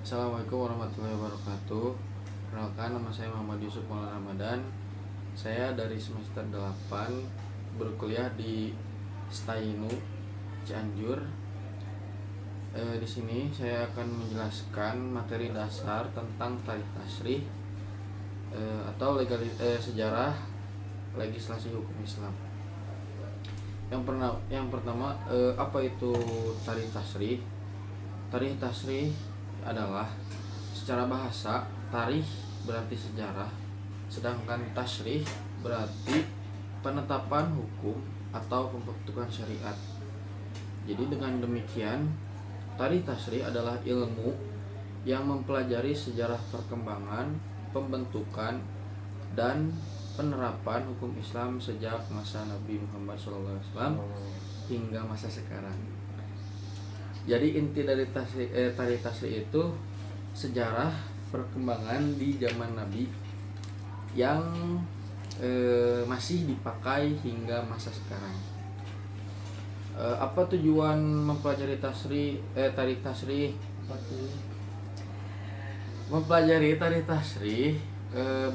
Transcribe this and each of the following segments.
Assalamualaikum warahmatullahi wabarakatuh. Perkenalkan, nama saya Muhammad Yusuf Maulana Ramadan. Saya dari semester 8 berkuliah di Stainu, Cianjur. Di sini saya akan menjelaskan materi dasar tentang tarikh tasrih atau sejarah legislasi hukum Islam. Yang pertama, apa itu tarikh tasrih? Tarikh tasrih adalah secara bahasa tarikh berarti sejarah, sedangkan tasrih berarti penetapan hukum atau pembentukan syariat. Jadi dengan demikian, tarikh tasrih adalah ilmu yang mempelajari sejarah perkembangan, pembentukan, dan penerapan hukum Islam sejak masa Nabi Muhammad SAW hingga masa sekarang. Jadi inti dari tarikh tasrih itu sejarah perkembangan di zaman Nabi yang masih dipakai hingga masa sekarang. Apa tujuan mempelajari tarikh tasrih? Mempelajari tarikh tasrih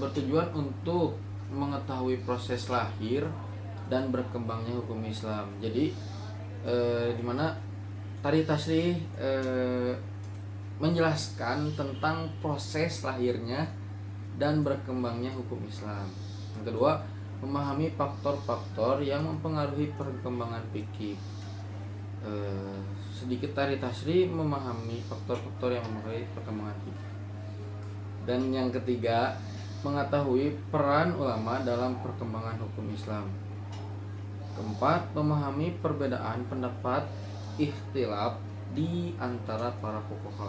bertujuan untuk mengetahui proses lahir dan berkembangnya hukum Islam. Jadi di mana tarikh tasrih menjelaskan tentang proses lahirnya dan berkembangnya hukum Islam. Yang kedua, memahami faktor-faktor yang mempengaruhi perkembangan fikih. Sedikit tarikh tasrih memahami faktor-faktor yang mempengaruhi perkembangan fikih. Dan yang ketiga, mengetahui peran ulama dalam perkembangan hukum Islam. Keempat, memahami perbedaan pendapat ikhtilaf di antara para fuqaha.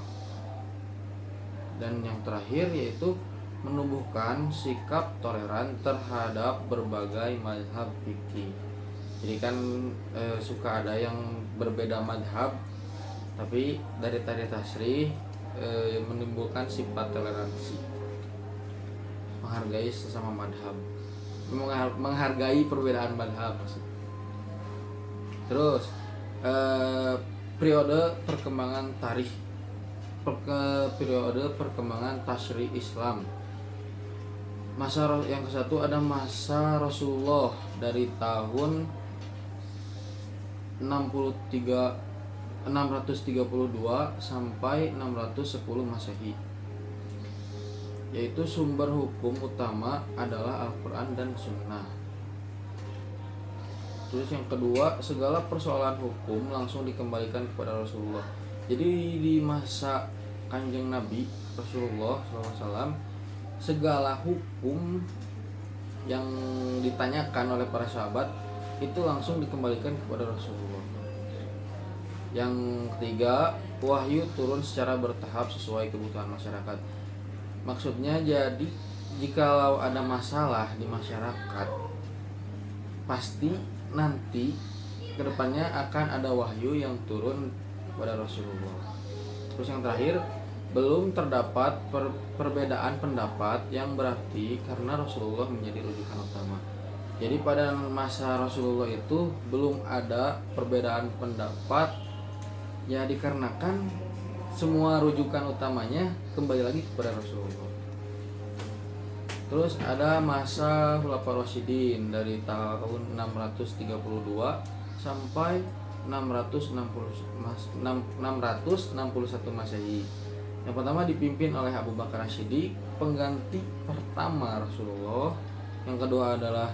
Dan yang terakhir yaitu menumbuhkan sikap toleran terhadap berbagai mazhab fikih. Jadi kan suka ada yang berbeda mazhab, tapi dari tarikh tasrih menimbulkan sifat toleransi, menghargai sesama mazhab, menghargai perbedaan mazhab maksudnya. Terus periode perkembangan periode perkembangan tasrih Islam. Masa yang ke-1 ada masa Rasulullah dari tahun 632 sampai 610 Masehi. Yaitu sumber hukum utama adalah Al-Quran dan Sunnah. Terus yang kedua, segala persoalan hukum langsung dikembalikan kepada Rasulullah. Jadi di masa Kanjeng Nabi Rasulullah SAW, segala hukum yang ditanyakan oleh para sahabat itu langsung dikembalikan kepada Rasulullah. Yang ketiga, wahyu turun secara bertahap sesuai kebutuhan masyarakat. Maksudnya jadi jikalau ada masalah di masyarakat, pasti nanti kedepannya akan ada wahyu yang turun kepada Rasulullah. Terus yang terakhir, belum terdapat perbedaan pendapat yang berarti karena Rasulullah menjadi rujukan utama. Jadi pada masa Rasulullah itu belum ada perbedaan pendapat, ya dikarenakan semua rujukan utamanya kembali lagi kepada Rasulullah. Terus ada masa Khulafaur Rasyidin dari tahun 632 sampai 661 Masehi. Yang pertama dipimpin oleh Abu Bakar As-Siddiq, pengganti pertama Rasulullah. Yang kedua adalah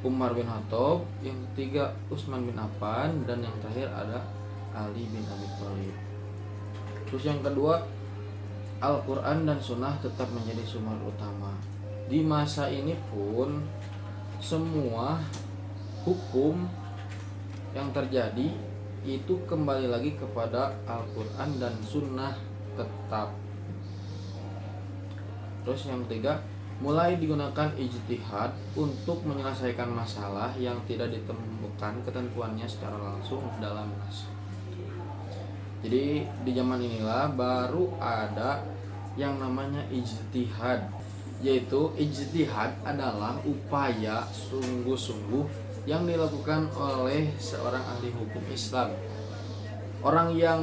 Umar bin Khattab, yang ketiga Utsman bin Affan, dan yang terakhir ada Ali bin Abi Thalib. Terus yang kedua, Al-Quran dan Sunnah tetap menjadi sumber utama. Di masa ini pun semua hukum yang terjadi itu kembali lagi kepada Al-Quran dan Sunnah tetap. Terus yang ketiga, mulai digunakan ijtihad untuk menyelesaikan masalah yang tidak ditemukan ketentuannya secara langsung dalam nas. Jadi di zaman inilah baru ada yang namanya ijtihad, yaitu ijtihad adalah upaya sungguh-sungguh yang dilakukan oleh seorang ahli hukum Islam, orang yang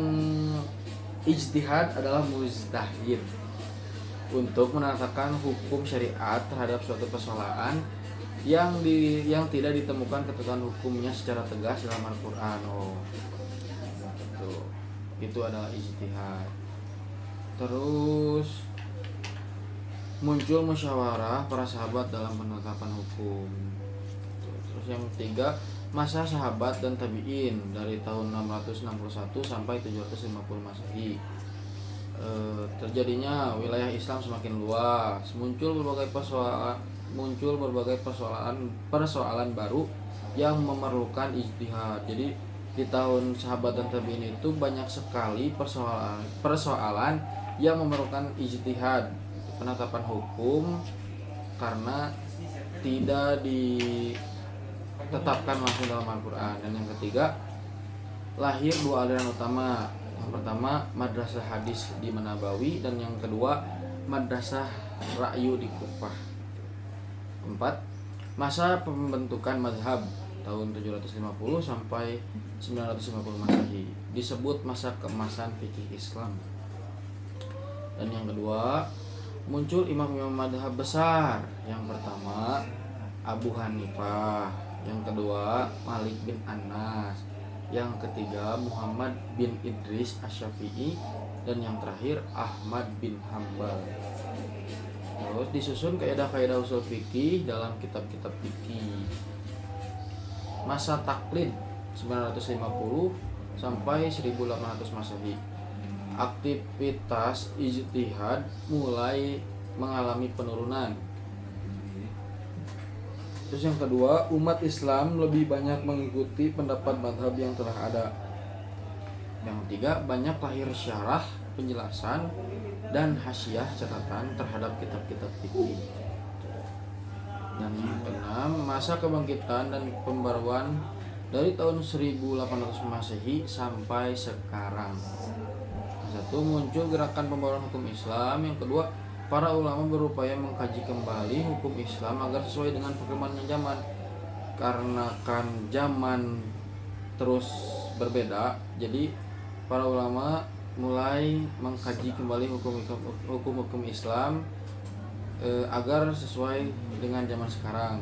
ijtihad adalah mujtahid untuk menetapkan hukum syariat terhadap suatu persoalan yang tidak ditemukan ketentuan hukumnya secara tegas dalam Al-Qur'an. Itu adalah ijtihad. Terus muncul musyawarah para sahabat dalam penetapan hukum. Terus yang ketiga, masa sahabat dan tabi'in dari tahun 661 sampai 750 Masehi. Terjadinya wilayah Islam semakin luas, muncul berbagai persoalan baru yang memerlukan ijtihad. Jadi di tahun sahabat dan tabi'in itu banyak sekali persoalan yang memerlukan ijtihad, penetapan hukum, karena tidak ditetapkan langsung dalam Al-Quran. Dan yang ketiga, lahir dua aliran utama. Yang pertama madrasah hadis di Nabawi, dan yang kedua madrasah Ra'yu di Kufah. 4. Masa pembentukan mazhab tahun 750 sampai 950 Masehi, disebut masa keemasan fikih Islam. Dan yang kedua, muncul imam-imam madhab besar. Yang pertama Abu Hanifah, yang kedua Malik bin Anas, yang ketiga Muhammad bin Idris Asy-Syafi'i, dan yang terakhir Ahmad bin Hambal. Terus disusun kaidah-kaidah usul fikih dalam kitab-kitab fikih. Masa taklid 950 sampai 1800 Masehi. Aktivitas ijtihad mulai mengalami penurunan. Terus yang kedua, umat Islam lebih banyak mengikuti pendapat mazhab yang telah ada. Yang ketiga, banyak lahir syarah, penjelasan, dan hasyiah catatan terhadap kitab-kitab fikih. Dan yang keenam, masa kebangkitan dan pembaruan dari tahun 1800 Masehi sampai sekarang. Satu, muncul gerakan pembaruan hukum Islam. Yang kedua, para ulama berupaya mengkaji kembali hukum Islam agar sesuai dengan perkembangan zaman. Karena kan zaman terus berbeda, jadi para ulama mulai mengkaji kembali hukum Islam agar sesuai dengan zaman sekarang.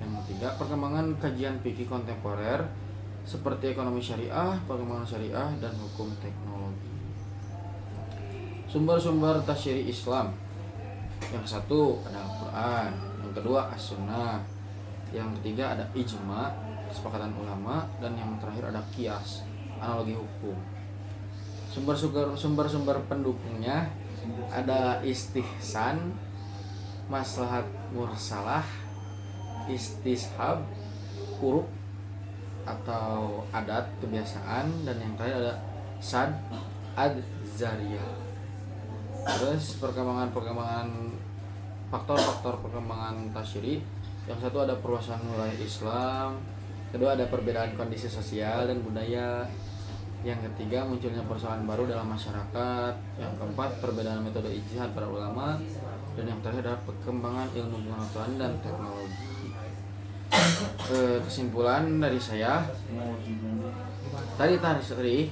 Yang ketiga, perkembangan kajian fikih kontemporer seperti ekonomi syariah, perkembangan syariah, dan hukum teknologi. Sumber-sumber tasyri' Islam. Yang satu ada Al-Quran, yang kedua As-Sunnah, yang ketiga ada ijma, kesepakatan ulama, dan yang terakhir ada qiyas, analogi hukum. Sumber-sumber pendukungnya ada istihsan, maslahat mursalah, istishab, uruf atau adat kebiasaan, dan yang terakhir ada sad ad-zariyah. Terus faktor-faktor perkembangan tasyri'. Yang satu ada perluasan wilayah Islam, kedua ada perbedaan kondisi sosial dan budaya, yang ketiga munculnya persoalan baru dalam masyarakat, yang keempat perbedaan metode ijtihad para ulama, dan yang terakhir adalah perkembangan ilmu pengetahuan dan teknologi. Kesimpulan dari saya, tadi tasyri'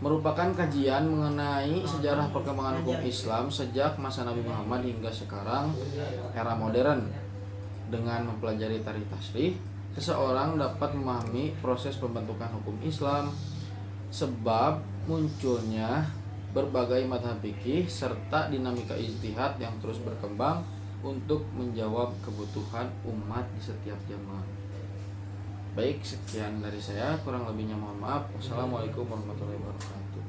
merupakan kajian mengenai sejarah perkembangan hukum Islam sejak masa Nabi Muhammad hingga sekarang, era modern. Dengan mempelajari tarikh tasyri', seseorang dapat memahami proses pembentukan hukum Islam, sebab munculnya berbagai mazhab fikih serta dinamika ijtihad yang terus berkembang untuk menjawab kebutuhan umat di setiap zaman. Baik, sekian dari saya, kurang lebihnya mohon maaf. Wassalamualaikum warahmatullahi wabarakatuh.